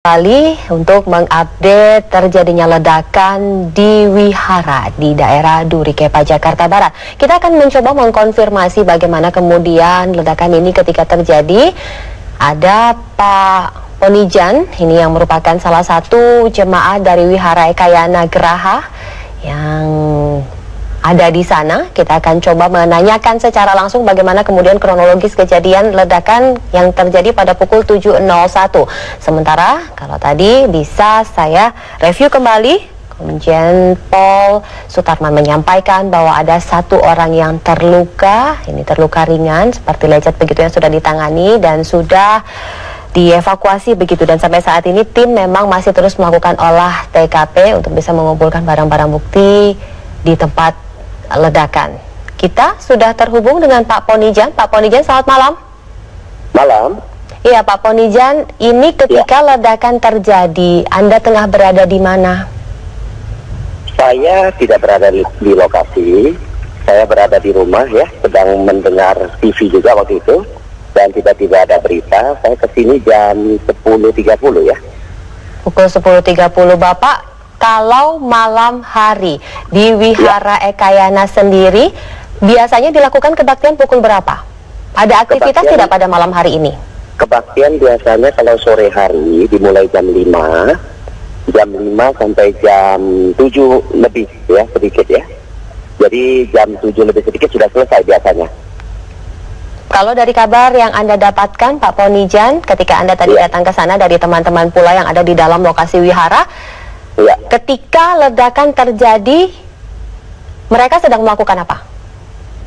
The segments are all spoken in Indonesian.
Kembali untuk mengupdate terjadinya ledakan di wihara di daerah Durikepa, Jakarta Barat. Kita akan mencoba mengkonfirmasi bagaimana kemudian ledakan ini ketika terjadi. Ada Pak Ponijan, ini yang merupakan salah satu jemaah dari Wihara Ekayana Geraha yang ada di sana. Kita akan coba menanyakan secara langsung bagaimana kemudian kronologis kejadian ledakan yang terjadi pada pukul 7.01. Sementara kalau tadi bisa saya review kembali, Komjen Pol Sutarman menyampaikan bahwa ada satu orang yang terluka, ini terluka ringan seperti lecet begitu yang sudah ditangani dan sudah dievakuasi begitu, dan sampai saat ini tim memang masih terus melakukan olah TKP untuk bisa mengumpulkan barang-barang bukti di tempat ledakan. Kita sudah terhubung dengan Pak Ponijan. Pak Ponijan, selamat malam. Malam. Iya, Pak Ponijan, ini ketika ledakan terjadi, Anda tengah berada di mana? Saya tidak berada di lokasi. Saya berada di rumah ya, sedang mendengar TV juga waktu itu, dan tiba-tiba ada berita. Saya kesini jam 10.30 ya. Pukul 10.30, Bapak. Kalau malam hari di Wihara Ekayana sendiri, biasanya dilakukan kebaktian pukul berapa? Ada aktivitas tidak pada malam hari ini? Kebaktian biasanya kalau sore hari dimulai jam 5 sampai jam 7 lebih ya, sedikit ya. Jadi jam 7 lebih sedikit sudah selesai biasanya. Kalau dari kabar yang Anda dapatkan, Pak Ponijan, ketika Anda tadi datang ke sana dari teman-teman pula yang ada di dalam lokasi wihara, ketika ledakan terjadi, mereka sedang melakukan apa?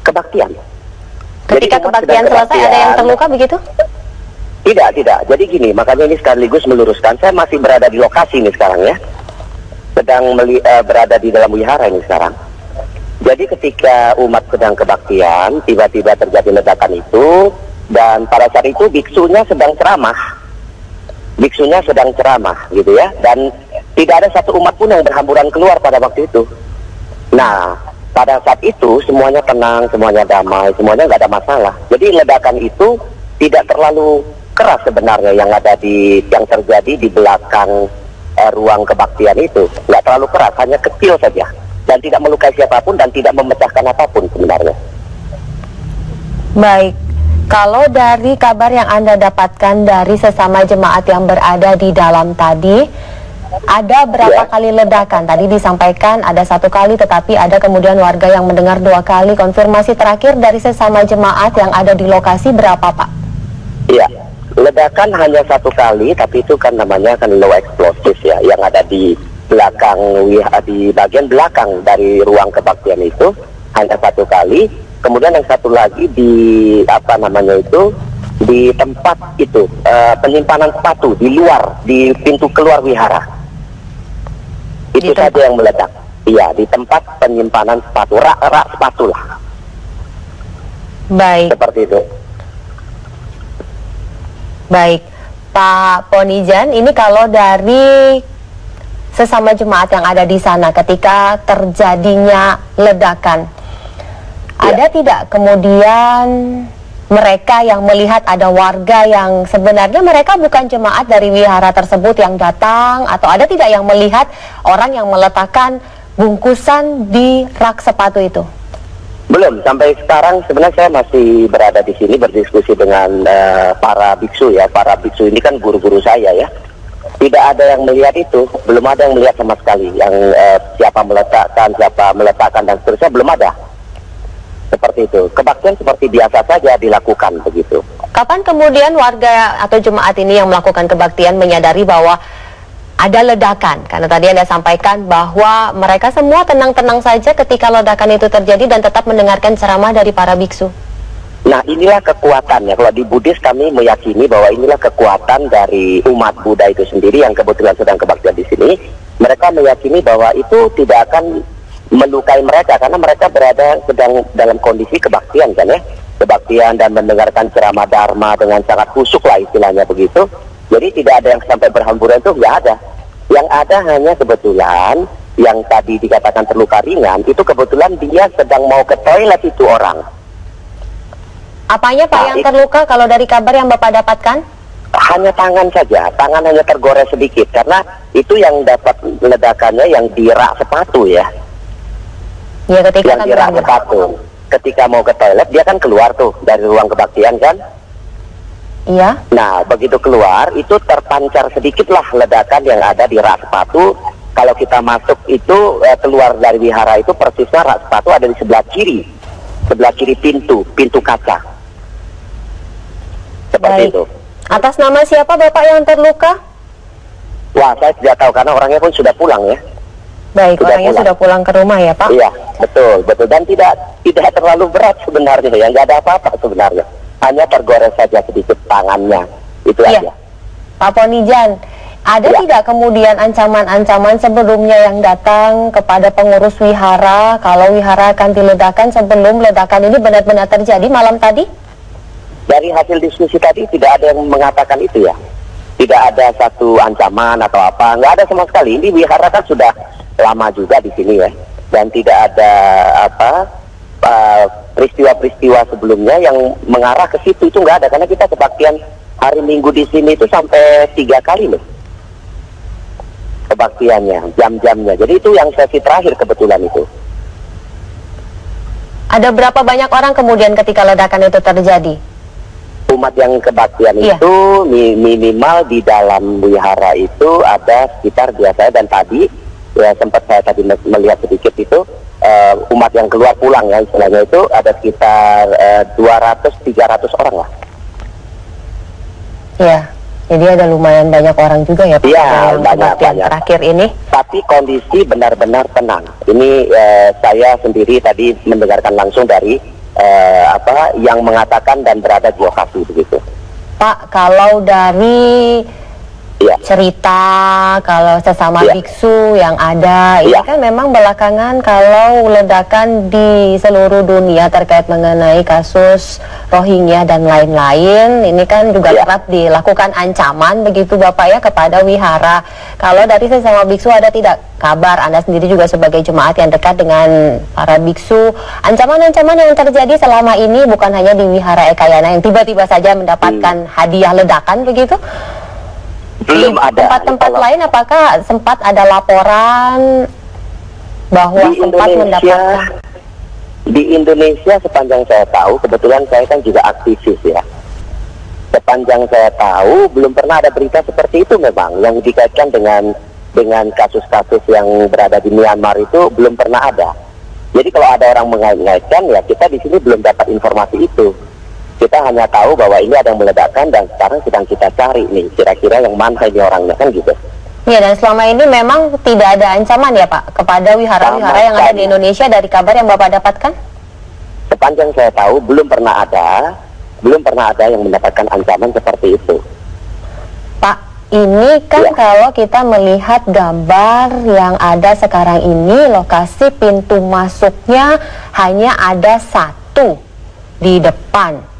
Kebaktian. Ketika kebaktian selesai, ada yang terluka begitu? Tidak. Jadi gini, makanya ini sekaligus meluruskan, saya masih berada di lokasi ini sekarang ya. Sedang berada di dalam wihara ini sekarang. Jadi ketika umat sedang kebaktian, tiba-tiba terjadi ledakan itu, dan pada saat itu biksunya sedang ceramah. Biksunya sedang ceramah gitu ya, dan tidak ada satu umat pun yang berhamburan keluar pada waktu itu. Nah, pada saat itu semuanya tenang, semuanya damai, semuanya nggak ada masalah. Jadi ledakan itu tidak terlalu keras sebenarnya yang terjadi di belakang ruang kebaktian itu. Nggak terlalu keras, hanya kecil saja. Dan tidak melukai siapapun dan tidak memecahkan apapun sebenarnya. Baik. Kalau dari kabar yang Anda dapatkan dari sesama jemaat yang berada di dalam tadi, ada berapa kali ledakan? Tadi disampaikan ada satu kali, tetapi ada kemudian warga yang mendengar 2 kali. Konfirmasi terakhir dari sesama jemaat yang ada di lokasi berapa, Pak? Iya, ledakan hanya 1 kali, tapi itu kan namanya kan low explosive ya, yang ada di belakang, di bagian belakang dari ruang kebaktian itu hanya 1 kali. Kemudian yang satu lagi di di tempat itu penyimpanan sepatu di luar, di pintu keluar wihara. Itu saja yang meledak. Iya, di tempat penyimpanan sepatu, rak sepatu lah. Baik. Seperti itu. Baik, Pak Ponijan, ini kalau dari sesama jemaat yang ada di sana ketika terjadinya ledakan, ada tidak kemudian mereka yang melihat ada warga yang sebenarnya mereka bukan jemaat dari wihara tersebut yang datang, atau ada tidak yang melihat orang yang meletakkan bungkusan di rak sepatu itu? Belum, sampai sekarang sebenarnya saya masih berada di sini berdiskusi dengan para biksu ya. Para biksu ini kan guru-guru saya ya. Tidak ada yang melihat itu, belum ada yang melihat sama sekali. Yang siapa meletakkan dan seterusnya belum ada. Seperti itu. Kebaktian seperti biasa saja dilakukan begitu. Kapan kemudian warga atau jemaat ini yang melakukan kebaktian menyadari bahwa ada ledakan? Karena tadi Anda sampaikan bahwa mereka semua tenang-tenang saja ketika ledakan itu terjadi dan tetap mendengarkan ceramah dari para biksu. Nah, inilah kekuatannya. Kalau di Buddhis kami meyakini bahwa inilah kekuatan dari umat Buddha itu sendiri yang kebetulan sedang kebaktian di sini. Mereka meyakini bahwa itu tidak akan melukai mereka karena mereka sedang dalam kondisi kebaktian kan ya. Kebaktian dan mendengarkan ceramah dharma dengan sangat khusyuk lah istilahnya begitu. Jadi tidak ada yang sampai berhamburan, itu nggak ada. Yang ada hanya kebetulan yang tadi dikatakan terluka ringan, itu kebetulan dia sedang mau ke toilet itu orang. Apanya Pak yang terluka kalau dari kabar yang Bapak dapatkan? hanya tangan saja, tangan hanya tergores sedikit, karena itu yang dapat ledakannya yang di rak sepatu ya. Ya, ketika Yang di rak sepatu. Ketika mau ke toilet, dia kan keluar tuh dari ruang kebaktian kan. Iya. Nah, begitu keluar, itu terpancar sedikitlah ledakan yang ada di rak sepatu. Kalau kita masuk itu, keluar dari wihara itu persisnya rak sepatu ada di sebelah kiri pintu kaca. Seperti Baik. itu. Atas nama siapa Bapak yang terluka? Wah, saya tidak tahu karena orangnya pun sudah pulang ya. Baik, orangnya sudah pulang ke rumah ya Pak? Iya, betul. Dan tidak terlalu berat sebenarnya, ya, nggak ada apa-apa sebenarnya. Hanya tergores saja sedikit tangannya, itu Iya. aja. Pak Ponijan, ada Ya. tidak kemudian ancaman-ancaman sebelumnya yang datang kepada pengurus wihara kalau wihara akan diledakkan sebelum ledakan ini benar-benar terjadi malam tadi? Dari hasil diskusi tadi tidak ada yang mengatakan itu ya. Tidak ada satu ancaman atau apa, nggak ada sama sekali. Ini wihara kan sudah lama juga di sini ya, dan tidak ada peristiwa-peristiwa sebelumnya yang mengarah ke situ, itu nggak ada, karena kita kebaktian hari Minggu di sini itu sampai 3 kali loh kebaktiannya, jam-jamnya. Jadi itu yang sesi terakhir kebetulan itu. Ada berapa banyak orang kemudian ketika ledakan itu terjadi? Umat yang kebaktian Iya. itu minimal di dalam wihara itu ada sekitar, biasanya dan tadi ya sempat saya tadi melihat sedikit itu umat yang keluar pulang ya istilahnya itu ada sekitar 200-300 orang lah. Iya, jadi ada lumayan banyak orang juga ya Pak Iya, yang kebaktian banyak. terakhir ini. Tapi kondisi benar-benar tenang. Ini saya sendiri tadi mendengarkan langsung dari yang mengatakan dan berada di lokasi begitu. Pak, kalau dari Iya. cerita kalau sesama Iya. biksu yang ada ini Iya. kan memang belakangan kalau ledakan di seluruh dunia terkait mengenai kasus Rohingya dan lain-lain ini kan juga Iya. kerap dilakukan ancaman begitu Bapak ya kepada wihara. Kalau dari sesama biksu ada tidak kabar, Anda sendiri juga sebagai jemaat yang dekat dengan para biksu, ancaman-ancaman yang terjadi selama ini bukan hanya di wihara Ekayana yang tiba-tiba saja mendapatkan hadiah ledakan begitu? Belum Di ada. tempat-tempat Kalau lain apakah sempat ada laporan bahwa di sempat mendapatkan? Di Indonesia sepanjang saya tahu, kebetulan saya kan juga aktivis ya. Sepanjang saya tahu belum pernah ada berita seperti itu memang yang dikaitkan dengan kasus-kasus yang berada di Myanmar itu belum pernah ada. Jadi kalau ada orang mengait-ngaitkan ya kita di sini belum dapat informasi itu. Kita hanya tahu bahwa ini ada yang meledakkan dan sekarang sedang kita cari nih kira-kira yang mana ini orangnya kan gitu. Ya, dan selama ini memang tidak ada ancaman ya Pak kepada wihara-wihara yang ada di Indonesia dari kabar yang Bapak dapatkan? Sepanjang saya tahu belum pernah ada yang mendapatkan ancaman seperti itu. Pak, ini kan Ya. kalau kita melihat gambar yang ada sekarang ini lokasi pintu masuknya hanya ada satu di depan.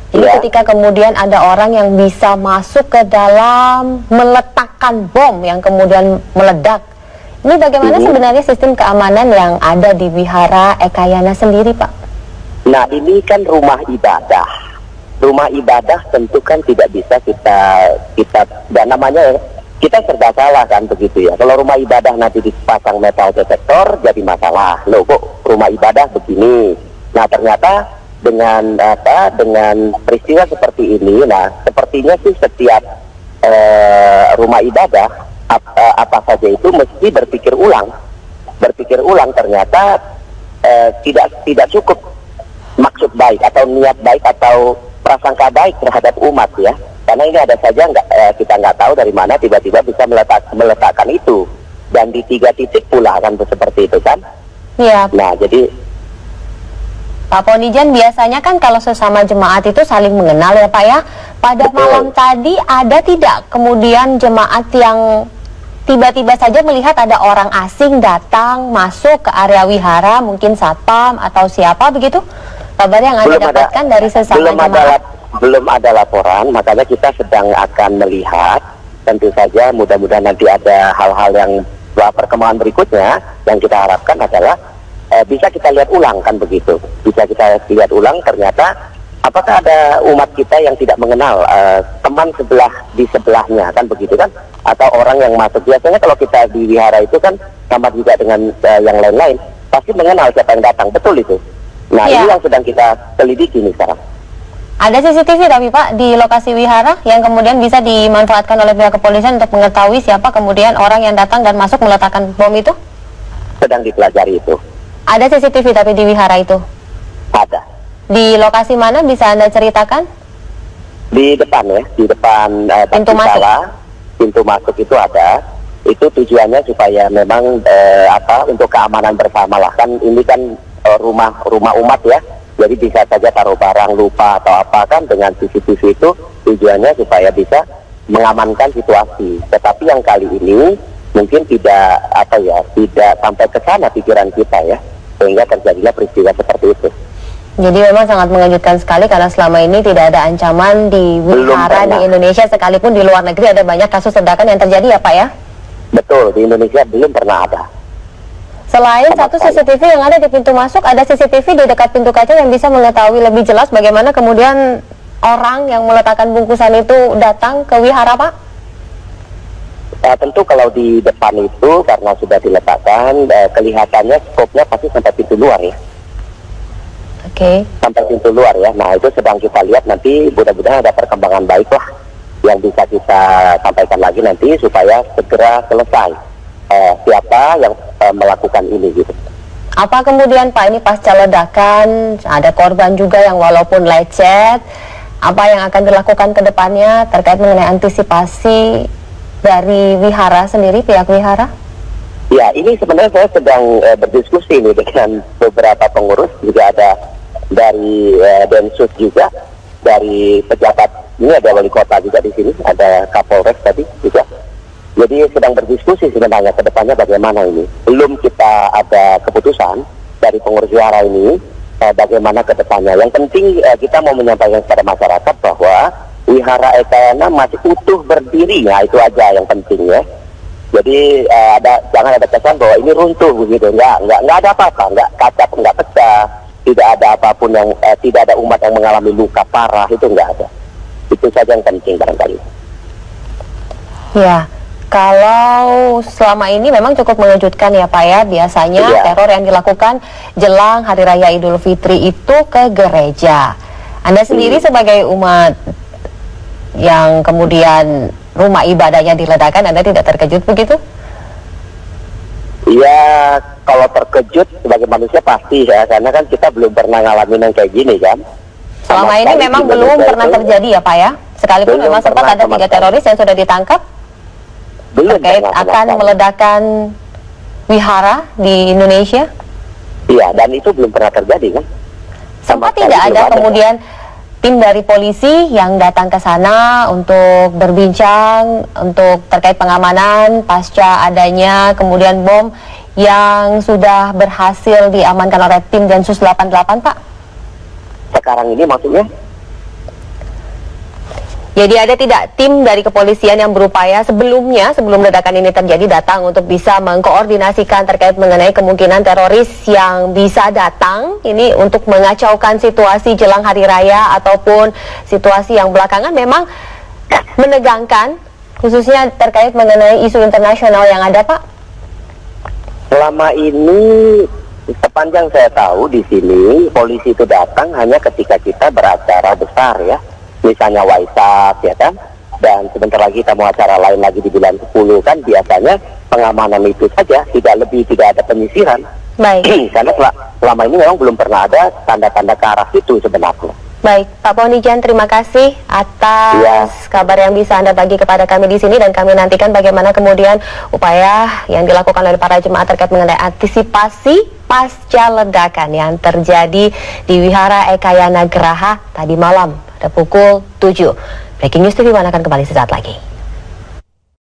Jadi Ya. ketika kemudian ada orang yang bisa masuk ke dalam meletakkan bom yang kemudian meledak. Ini bagaimana sebenarnya sistem keamanan yang ada di Wihara Ekayana sendiri, Pak? Nah, ini kan rumah ibadah. Rumah ibadah tentu kan tidak bisa kita dan namanya kita serba salah kan begitu ya. Kalau rumah ibadah nanti dipasang metal detektor jadi masalah. Loh kok rumah ibadah begini. Nah, ternyata dengan peristiwa seperti ini, nah sepertinya sih setiap rumah ibadah apa saja itu mesti berpikir ulang ternyata tidak cukup maksud baik atau niat baik atau prasangka baik terhadap umat ya, karena ini ada saja kita nggak tahu dari mana tiba-tiba bisa meletakkan itu dan di 3 titik pula akan seperti itu kan. Iya. Nah jadi Pak Ponijan, biasanya kan kalau sesama jemaat itu saling mengenal ya Pak ya. Pada Betul. malam tadi ada tidak kemudian jemaat yang tiba-tiba saja melihat ada orang asing datang masuk ke area wihara, mungkin satpam atau siapa begitu? Kabar yang Anda dapatkan dari sesama jemaat? Belum ada laporan, makanya kita sedang akan melihat. Tentu saja mudah-mudahan nanti ada hal-hal yang perkembangan berikutnya yang kita harapkan adalah bisa kita lihat ulang kan begitu. Bisa kita lihat ulang ternyata Apakah ada umat kita yang tidak mengenal teman sebelah di sebelahnya, kan begitu kan? Atau orang yang masuk, biasanya kalau kita di wihara itu kan sama juga dengan yang lain-lain, pasti mengenal siapa yang datang, betul itu? Nah ini yang sedang kita selidiki nih sekarang. Ada CCTV tapi Pak di lokasi wihara yang kemudian bisa dimanfaatkan oleh pihak kepolisian untuk mengetahui siapa kemudian orang yang datang dan masuk meletakkan bom itu? Sedang dipelajari itu. Ada CCTV tapi di wihara itu? Ada. Di lokasi mana bisa Anda ceritakan? Di depan ya, di depan pintu masuk. Pintu masuk itu ada. Itu tujuannya supaya memang untuk keamanan bersama lah, kan ini kan rumah umat ya. Jadi bisa saja taruh barang lupa atau apa, kan dengan CCTV itu tujuannya supaya bisa mengamankan situasi. Tetapi yang kali ini mungkin tidak tidak sampai ke sana pikiran kita ya, sehingga terjadilah peristiwa seperti itu. Jadi memang sangat mengejutkan sekali karena selama ini tidak ada ancaman di wihara di Indonesia, sekalipun di luar negeri ada banyak kasus ledakan yang terjadi ya Pak ya? Betul, di Indonesia belum pernah ada. Selain satu CCTV yang ada di pintu masuk, ada CCTV di dekat pintu kaca yang bisa mengetahui lebih jelas bagaimana kemudian orang yang meletakkan bungkusan itu datang ke wihara Pak? Tentu kalau di depan itu karena sudah diletakkan, kelihatannya skopnya pasti sampai pintu luar ya. Sampai pintu luar ya. Nah itu sedang kita lihat, nanti mudah-mudahan ada perkembangan baik lah yang bisa kita sampaikan lagi nanti supaya segera selesai siapa yang melakukan ini gitu. Apa kemudian Pak ini pasca ledakan ada korban juga yang walaupun lecet, apa yang akan dilakukan ke depannya terkait mengenai antisipasi dari wihara sendiri, pihak wihara? Ya ini sebenarnya saya sedang berdiskusi nih dengan beberapa pengurus, juga ada dari Densus juga, dari pejabat, ini ada wali kota juga di sini, ada Kapolres tadi juga. Jadi sedang berdiskusi sebenarnya ke depannya bagaimana ini. Belum kita ada keputusan dari pengurus wihara ini bagaimana ke depannya. Yang penting kita mau menyampaikan kepada masyarakat bahwa wihara Ekayana masih utuh berdiri, nah itu aja yang penting ya. Jadi jangan ada kesan bahwa ini runtuh begitu, nggak ada apa-apa, nggak kaca, nggak pecah. Tidak ada apapun yang tidak ada umat yang mengalami luka parah, itu nggak ada. Itu saja yang penting barangkali. Ya, kalau selama ini memang cukup mengejutkan ya Pak ya. Biasanya teror yang dilakukan jelang Hari Raya Idul Fitri itu ke gereja. Anda sendiri sebagai umat yang kemudian rumah ibadahnya diledakkan, Anda tidak terkejut begitu? Ya, kalau terkejut sebagai manusia pasti ya, karena kan kita belum pernah ngalamin yang kayak gini kan. Selama ini memang belum pernah terjadi ya Pak ya? Sekalipun memang sempat ada 3 teroris yang sudah ditangkap terkait akan meledakkan wihara di Indonesia? Iya, dan itu belum pernah terjadi kan. Sempat tidak ada kemudian tim dari polisi yang datang ke sana untuk berbincang untuk terkait pengamanan pasca adanya kemudian bom yang sudah berhasil diamankan oleh tim Densus 88 Pak? Sekarang ini maksudnya? Jadi ada tidak tim dari kepolisian yang berupaya sebelumnya, sebelum ledakan ini terjadi, datang untuk bisa mengkoordinasikan terkait mengenai kemungkinan teroris yang bisa datang ini untuk mengacaukan situasi jelang hari raya ataupun situasi yang belakangan memang menegangkan, khususnya terkait mengenai isu internasional yang ada Pak? Selama ini sepanjang saya tahu di sini polisi itu datang hanya ketika kita beracara besar ya. Misalnya Waisak ya kan, dan sebentar lagi kita mau acara lain lagi di bulan 10 kan, biasanya pengamanan itu saja, tidak ada penyisiran. Baik. Karena selama ini memang belum pernah ada tanda-tanda ke arah itu sebenarnya. Baik, Pak Ponijan, terima kasih atas kabar yang bisa Anda bagi kepada kami di sini, dan kami nantikan bagaimana kemudian upaya yang dilakukan oleh para jemaat terkait mengenai antisipasi pasca ledakan yang terjadi di Wihara Ekayana Geraha tadi malam pada pukul 7. Breaking News TV akan kembali sesaat lagi.